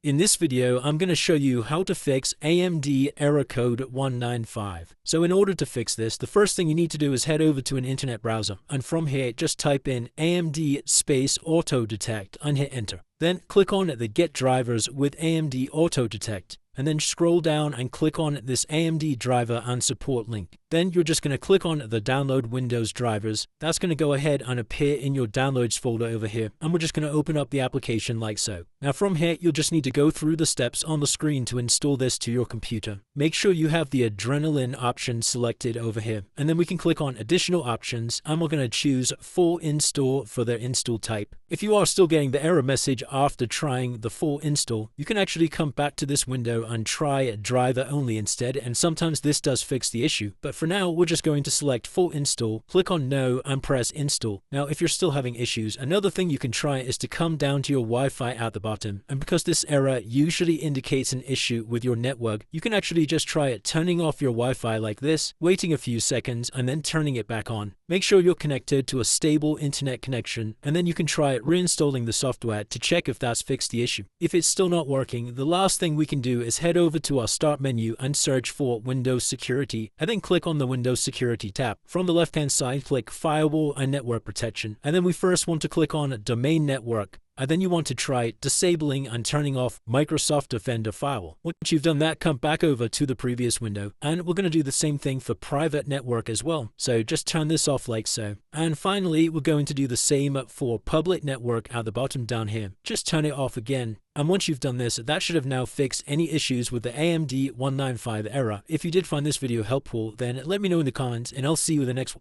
In this video, I'm going to show you how to fix AMD error code 195. So in order to fix this, the first thing you need to do is head over to an internet browser, and from here just type in AMD space auto detect and hit enter. Then click on the Get Drivers with AMD Auto Detect, and then scroll down and click on this AMD driver and support link. Then you're just going to click on the download Windows drivers. That's going to go ahead and appear in your downloads folder over here, and we're just going to open up the application like so. Now from here, you'll just need to go through the steps on the screen to install this to your computer. Make sure you have the Adrenaline option selected over here, and then we can click on additional options, and we're going to choose full install for the install type. If you are still getting the error message after trying the full install, you can actually come back to this window and try driver only instead, and sometimes this does fix the issue. But for now, we're just going to select full install, click on no, and press install. Now if you're still having issues, another thing you can try is to come down to your Wi-Fi at the bottom, and because this error usually indicates an issue with your network, you can actually just try turning off your Wi-Fi like this, waiting a few seconds, and then turning it back on. Make sure you're connected to a stable internet connection, and then you can try reinstalling the software to check if that's fixed the issue. If it's still not working, the last thing we can do is head over to our start menu and search for Windows Security, and then click on the Windows Security tab. From the left hand side, click Firewall and Network Protection, and then we first want to click on Domain Network. And then you want to try disabling and turning off Microsoft Defender Firewall. Once you've done that, come back over to the previous window, and we're going to do the same thing for private network as well. So just turn this off like so. And finally, we're going to do the same for public network at the bottom down here. Just turn it off again. And once you've done this, that should have now fixed any issues with the AMD 195 error. If you did find this video helpful, then let me know in the comments, and I'll see you in the next one.